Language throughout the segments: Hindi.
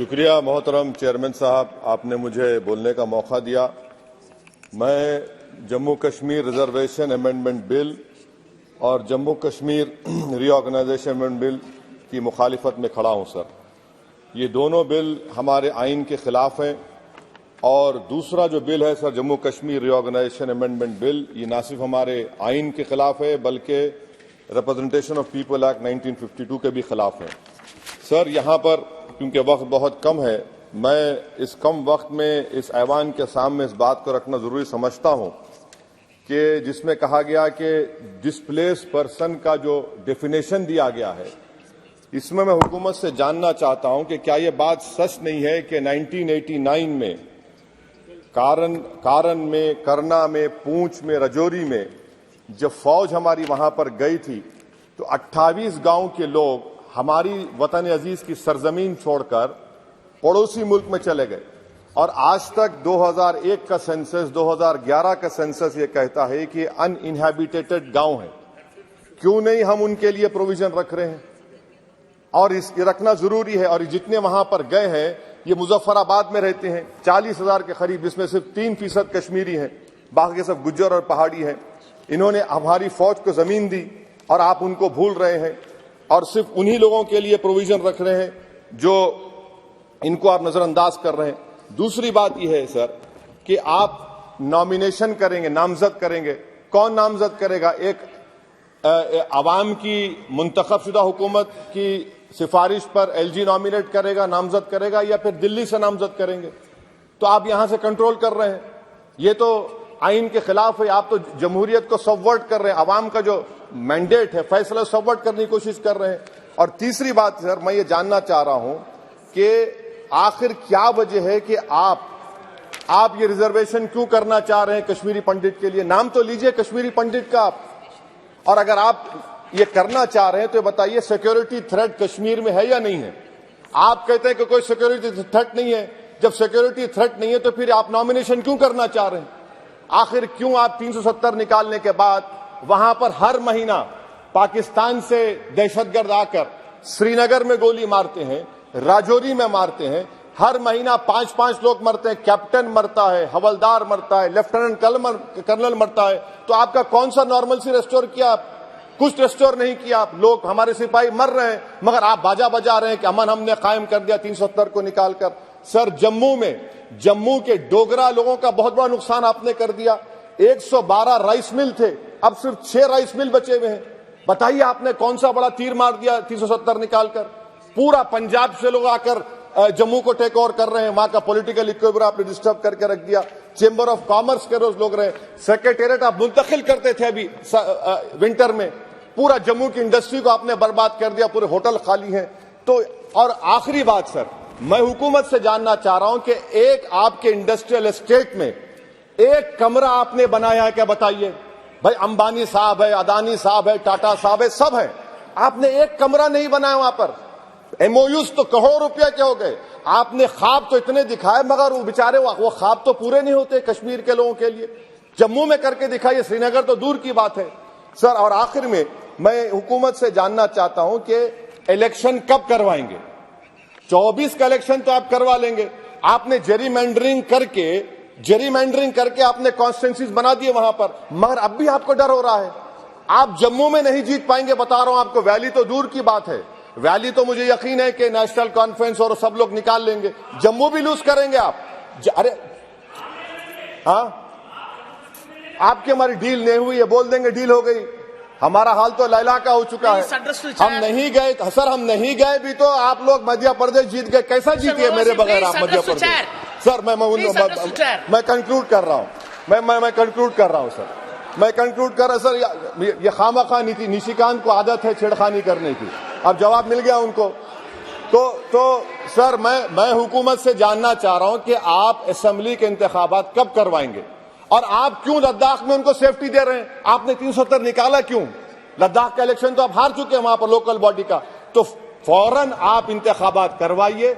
शुक्रिया मोहतरम चेयरमैन साहब, आपने मुझे बोलने का मौका दिया। मैं Jammu Kashmir reservation amendment bill और Jammu Kashmir reorganisation amendment bill की मुखालिफत में खड़ा हूं सर। ये दोनों बिल हमारे आइन के खिलाफ हैं और दूसरा जो बिल है sir Jammu Kashmir reorganisation amendment bill, ये ना सिर्फ हमारे आइन के खिलाफ है बल्कि रिप्रेजेंटेशन ऑफ पीपल एक्ट 1952 के भी खिलाफ है। सर यहाँ पर क्योंकि वक्त बहुत कम है, मैं इस कम वक्त में इस ऐवान के सामने इस बात को रखना जरूरी समझता हूं कि जिसमें कहा गया कि डिस्प्लेस पर्सन का जो डेफिनेशन दिया गया है, इसमें मैं हुकूमत से जानना चाहता हूं कि क्या यह बात सच नहीं है कि 1989 में कारण में, करना में, पूंछ में, रजौरी में जब फौज हमारी वहां पर गई थी तो 28 गांव के लोग हमारी वतन अजीज की सरजमीन छोड़कर पड़ोसी मुल्क में चले गए और आज तक 2001 का सेंसस, 2011 का सेंसस ये कहता है कि अनइनहैबिटेटेड गांव है। क्यों नहीं हम उनके लिए प्रोविजन रख रहे हैं? और ये रखना जरूरी है। और जितने वहां पर गए हैं ये मुजफ्फराबाद में रहते हैं, 40,000 के करीब, जिसमें सिर्फ 3% कश्मीरी हैं, बाकी सब गुज्जर और पहाड़ी हैं। इन्होंने हमारी फौज को जमीन दी और आप उनको भूल रहे हैं और सिर्फ उन्हीं लोगों के लिए प्रोविजन रख रहे हैं जो इनको आप नजरअंदाज कर रहे हैं। दूसरी बात यह है सर कि आप नॉमिनेशन करेंगे, नामजद करेंगे। कौन नामजद करेगा? एक अवाम की मुंतखबशुदा हुकूमत की सिफारिश पर एलजी नॉमिनेट करेगा, नामजद करेगा, या फिर दिल्ली से नामजद करेंगे? तो आप यहां से कंट्रोल कर रहे हैं। ये तो आइन के खिलाफ है। आप तो जमहूरियत को सबवर्ट कर रहे हैं। अवाम का जो मैंडेट है, फैसला सबवर्ट करने की कोशिश कर रहे हैं। और तीसरी बात सर, मैं ये जानना चाह रहा हूं कि आखिर क्या वजह है कि आप ये रिजर्वेशन क्यों करना चाह रहे हैं कश्मीरी पंडित के लिए? नाम तो लीजिए कश्मीरी पंडित का आप। और अगर आप ये करना चाह रहे हैं तो बताइए सिक्योरिटी थ्रेट कश्मीर में है या नहीं है? आप कहते हैं कि कोई सिक्योरिटी थ्रेट नहीं है। जब सिक्योरिटी थ्रेट नहीं है तो फिर आप नॉमिनेशन क्यों करना चाह रहे हैं? आखिर क्यों आप 370 निकालने के बाद वहां पर हर महीना पाकिस्तान से दहशतगर्द आकर श्रीनगर में गोली मारते हैं, राजौरी में मारते हैं, हर महीना 5-5 लोग मरते हैं, कैप्टन मरता है, हवलदार मरता है, लेफ्टिनेंट कर्नल मरता है, तो आपका कौन सा नॉर्मलसी रेस्टोर किया? कुछ रेस्टोर नहीं किया आप। लोग, हमारे सिपाही मर रहे हैं मगर आप बाजा बजा रहे हैं कि अमन हमने कायम कर दिया 370 को निकालकर। सर जम्मू के डोगरा लोगों का बहुत बड़ा नुकसान आपने कर दिया। 112 राइस मिल थे, अब सिर्फ 6 राइस मिल बचे हुए हैं। बताइए आपने कौन सा बड़ा तीर मार दिया 370 निकालकर? पूरा पंजाब से लोग आकर जम्मू को टेक ओवर कर रहे हैं। वहां का पॉलिटिकल इक्विलिब्रियम आपने डिस्टर्ब करके रख दिया। चेंबर ऑफ कॉमर्स के रोज लोग रहे, सेक्रेटेरिएट आप मुंतकिल करते थे अभी विंटर में, पूरा जम्मू की इंडस्ट्री को आपने बर्बाद कर दिया, पूरे होटल खाली हैं। तो और आखिरी बात सर, मैं हुकूमत से जानना चाह रहा हूं कि एक आपके इंडस्ट्रियल एस्टेट में एक कमरा आपने बनाया है क्या? बताइए भाई, अंबानी साहब है, अदानी साहब है, टाटा साहब है, सब है, आपने एक कमरा नहीं बनाया वहां पर। एमओयूज तो करोड़ों रुपए के हो गए। आपने ख्वाब तो इतने दिखाए मगर वो बेचारे वो ख्वाब तो पूरे नहीं होते कश्मीर के लोगों के लिए। जम्मू में करके दिखाइए, श्रीनगर तो दूर की बात है सर। और आखिर में मैं हुकूमत से जानना चाहता हूं कि इलेक्शन कब करवाएंगे? 24 का इलेक्शन तो आप करवा लेंगे। आपने जेरीमैंडरिंग करके आपने कॉन्स्टिट्यूंसीज बना दिए वहां पर, मगर अब भी आपको डर हो रहा है। आप जम्मू में नहीं जीत पाएंगे, बता रहा हूं आपको। वैली तो दूर की बात है, वैली तो मुझे यकीन है कि नेशनल कॉन्फ्रेंस और सब लोग निकाल लेंगे। जम्मू भी लूज करेंगे आप। अरे हाँ, आपकी हमारी डील नहीं हुई है, बोल देंगे डील हो गई। हमारा हाल तो लैला का हो चुका है। हम नहीं गए सर, हम नहीं गए भी तो आप लोग मध्य प्रदेश जीत गए। कैसा जीतिए मेरे बगैर आप मध्य प्रदेश? सर मैं कंक्लूड कर रहा हूं, मैं कंक्लूड कर रहा हूं सर, मैं कंक्लूड कर रहा सर। ये खामखा नीति, निशिकांत को आदत है छेड़खानी करने की। अब जवाब मिल गया उनको। तो सर मैं हुकूमत से जानना चाह रहा हूं कि आप असेंबली के इंतखाबात कब करवाएंगे और आप क्यों लद्दाख में उनको सेफ्टी दे रहे हैं? आपने 370 निकाला क्यों? लद्दाख का इलेक्शन तो आप हार चुके हैं वहां पर लोकल बॉडी का। तो फौरन आप इंतखाबात करवाइए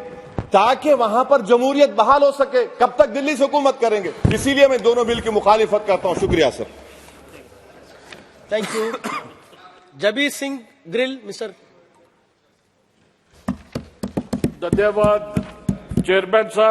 ताकि वहां पर जमहूरियत बहाल हो सके। कब तक दिल्ली से हुकूमत करेंगे? इसीलिए मैं दोनों बिल की मुखालिफत करता हूं। शुक्रिया sir. Thank you. Jabir Singh grill, mister. धन्यवाद चेयरमैन साहब,